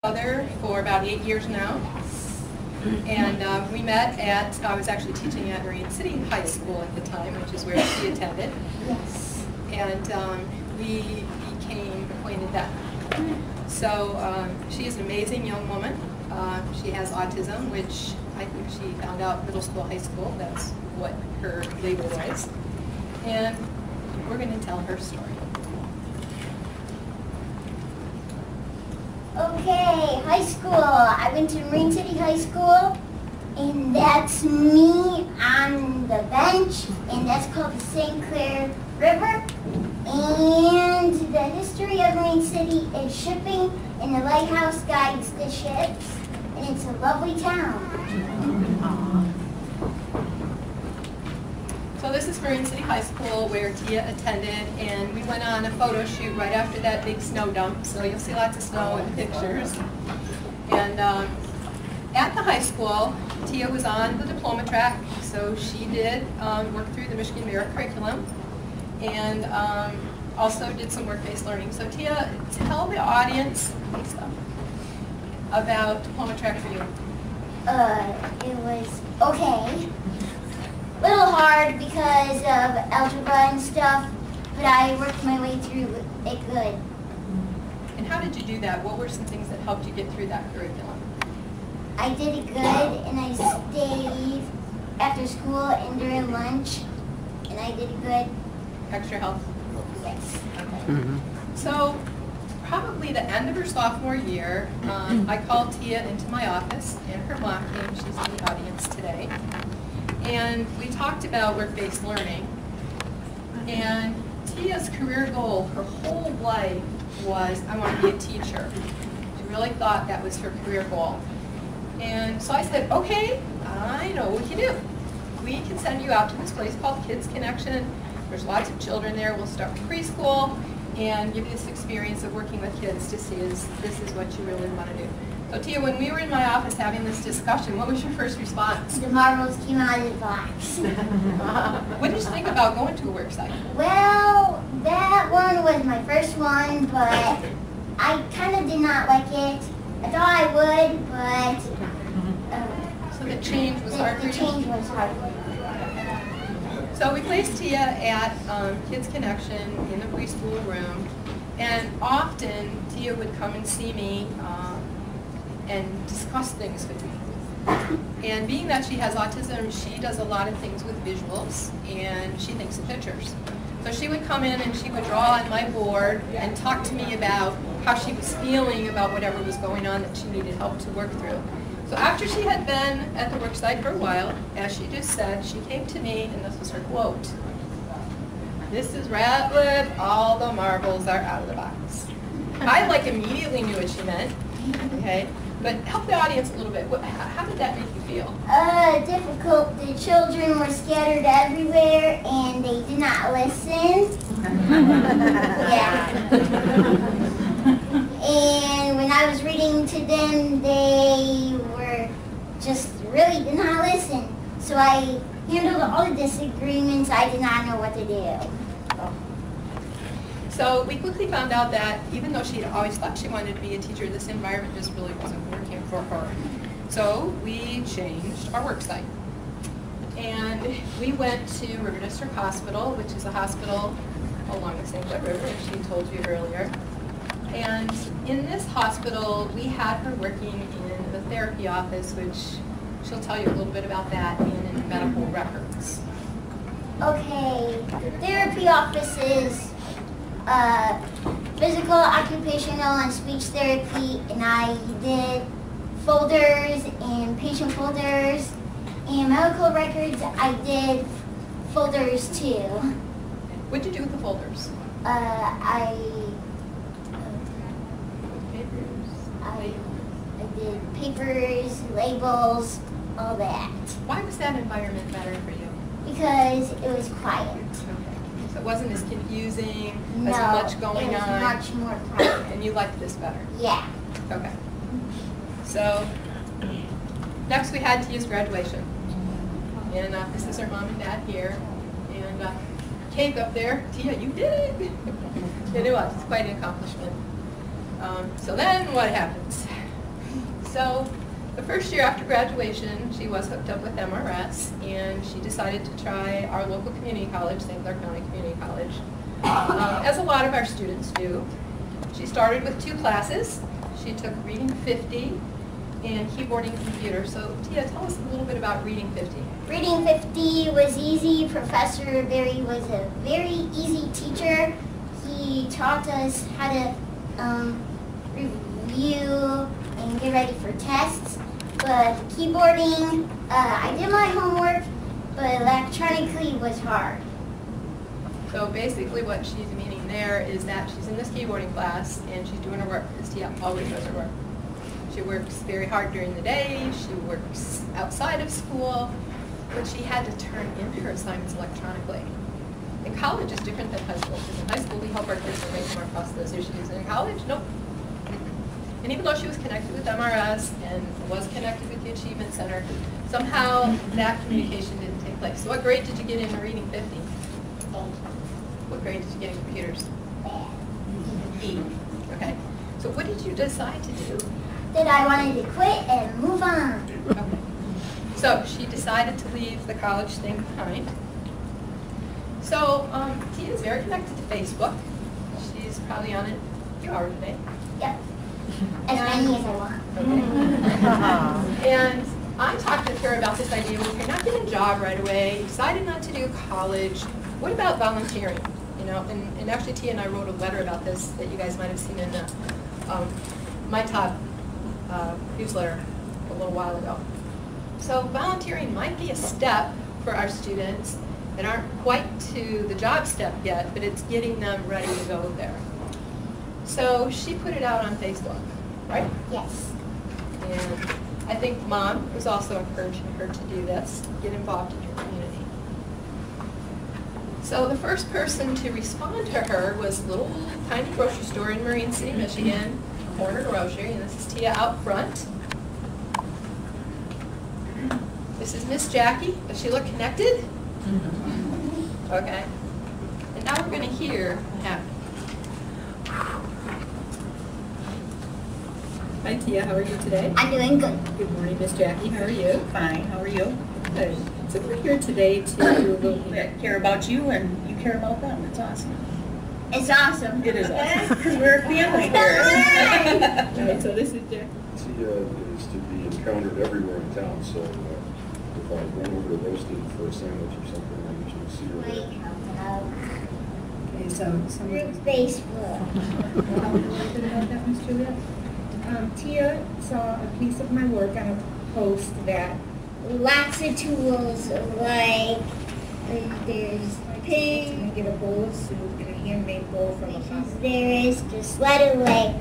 together for about 8 years now. And we met at, I was actually teaching at Marine City High School at the time, which is where she attended. Yes. And we became acquainted then. So she is an amazing young woman. She has autism, which I think she found out middle school, high school. That's what her label was. And we're going to tell her story. Okay, high school. I went to Marine City High School, and that's me on the bench, and that's called the St. Clair River. And the history of Marine City is shipping, and the lighthouse guides the ships, and it's a lovely town. So this is Marine City High School where Tia attended, and we went on a photo shoot right after that big snow dump, so you'll see lots of snow in pictures. And at the high school, Tia was on the diploma track, so she did work through the Michigan Merit curriculum, and also did some work-based learning. So Tia, tell the audience about diploma track for you. It was okay. Little hard because of algebra and stuff, but I worked my way through it good. And how did you do that? What were some things that helped you get through that curriculum? I did it good, and I stayed after school and during lunch, and I did it good. Extra help? Yes. Okay. So probably the end of her sophomore year, I called Tia into my office, and her mom came. She's in the audience today. And we talked about work-based learning. And Tia's career goal her whole life was, I want to be a teacher. She really thought that was her career goal. And so I said, okay, I know what we can do. We can send you out to this place called Kids Connection. There's lots of children there. We'll start with preschool and give you this experience of working with kids to see if this is what you really want to do. So Tia, when we were in my office having this discussion, what was your first response? The marbles came out of the box. What did you think about going to a work site? Well, that one was my first one, but I kind of did not like it. I thought I would, but so the change was hard for you? The change was hard. So we placed Tia at Kids Connection in the preschool room, and often Tia would come and see me and discuss things with me. And being that she has autism, she does a lot of things with visuals, and she thinks of pictures. So she would come in and she would draw on my board and talk to me about how she was feeling about whatever was going on that she needed help to work through. So after she had been at the work site for a while, as she just said, she came to me, and this was her quote. "This is Ratliff, all the marbles are out of the box." I immediately knew what she meant, okay? But help the audience a little bit. How did that make you feel? Difficult. The children were scattered everywhere, and they did not listen. Yeah. And when I was reading to them, they were just really did not listen. So I handled all the disagreements. I did not know what to do. So we quickly found out that even though she had always thought she wanted to be a teacher, this environment just really wasn't working for her. So we changed our work site. And we went to River District Hospital, which is a hospital along the St. Clair River, as she told you earlier. And in this hospital, we had her working in the therapy office, which she'll tell you a little bit about that, and in medical records. Okay, the therapy office is physical, occupational, and speech therapy, and I did folders and patient folders, and medical records, I did folders too. What did you do with the folders? I did papers, labels, all that. Why was that environment better for you? Because it was quiet. Okay. So it wasn't as confusing, No, as much going it was on. much more quiet. And you liked this better? Yeah. Okay. So next we had Tia's graduation. And this is her mom and dad here. And cake up there. Tia, you did it! And it was. It's quite an accomplishment. So then what happens? So the first year after graduation, she was hooked up with MRS, and she decided to try our local community college, St. Clair County Community College, as a lot of our students do. She started with 2 classes. She took Reading 50 and Keyboarding Computer. So Tia, tell us a little bit about Reading 50. Reading 50 was easy. Professor Berry was a very easy teacher. He taught us how to review and get ready for tests. But keyboarding, I did my homework, but electronically was hard. So basically what she's meaning there is that she's in this keyboarding class and she's doing her work, because Tia always does her work. She works very hard during the day, she works outside of school, but she had to turn in her assignments electronically. In college is different than high school, because in high school we help our kids to make more across those issues. And in college, nope. And even though she was connected with MRS and was connected with the Achievement Center, somehow that communication didn't take place. So what grade did you get in Reading 50? What grade did you get in computers? E. Okay. So what did you decide to do? That I wanted to quit and move on. Okay. So she decided to leave the college thing behind. So Tia is very connected to Facebook. She's probably on it a few hours a day. Yep. As many as I want. Okay. And I talked with her about this idea, well, if you're not getting a job right away, you decided not to do college, what about volunteering? You know, and actually Tia and I wrote a letter about this that you guys might have seen in the My Top newsletter a little while ago. So volunteering might be a step for our students that aren't quite to the job step yet, but it's getting them ready to go there. So she put it out on Facebook, right? Yes. And I think Mom was also encouraging her to do this, get involved in your community. So the first person to respond to her was a little tiny grocery store in Marine City, Michigan, Corner Grocery, and this is Tia out front. This is Miss Jackie. Does she look connected? Okay. And now we're going to hear what happened. Hi Tia, how are you today? I'm doing good. Good morning, Miss Jackie. How are you? Fine, how are you? Good. So we're here today to do a little bit. Care about you and you care about them. It's awesome. It's awesome. It is awesome because we're a family here. Right, so this is Jackie. Tia is to be encountered everywhere in town, so if I run over to Roasted for a sandwich or something, I usually see her Wait, there. Okay, so Group Facebook. A little bit about that, Ms. Juliet. Tia saw a piece of my work on a post that Lots of tools like there's to pin, get a bowl of soup and a handmade bowl from a fountain. there is just let it away.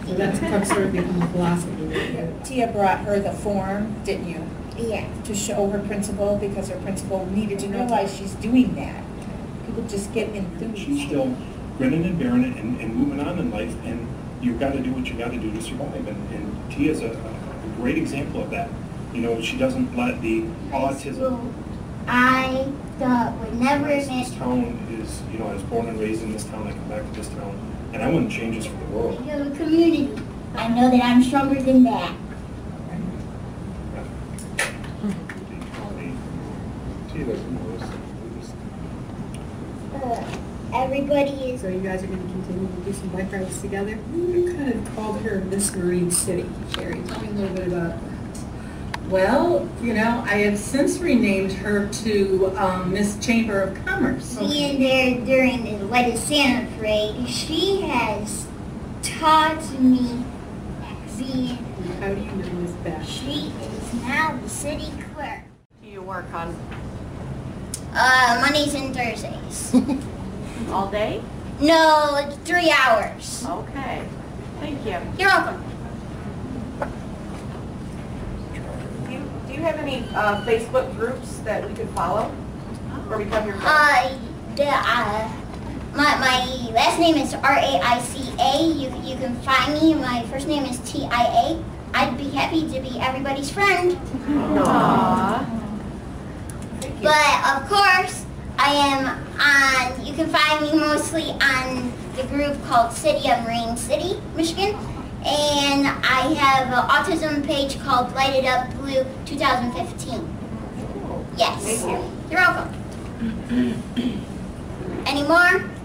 So that's sort of become a philosophy. Tia brought her the form, didn't you, Yeah. to show her principal because her principal needed to realize she's doing that. People just get enthused. She's still grinning and bearing it and moving on in life, and you've got to do what you got to do to survive. And Tia's a great example of that. You know, she doesn't let the autism. Well, I thought would never This miss town is, you know, I was born and raised in this town. I come back to this town, and I wouldn't change this for the world. the community. I know that I'm stronger than that. Tia doesn't know this. We just- Everybody is. So you guys are going to continue to do some bike rides together? You kind of called her Miss Marine City. Sherry, tell me a little bit about that. Well, you know, I have since renamed her to Miss Chamber of Commerce. Being there during the White Santa Parade, she has taught me being. How do you know Miss Beth? She is now the city clerk. Do you work on Mondays and Thursdays. all day? No, 3 hours. Okay. Thank you. You're welcome. Do you have any Facebook groups that we could follow or become your friends? My last name is R-A-I-C-A. You can find me. My first name is T-I-A. I'd be happy to be everybody's friend. Aww. Thank you. But of course, I am you can find me mostly on the group called City of Marine City, Michigan. And I have an autism page called Light It Up Blue 2015. Yes. Thank you. You're welcome. Any more?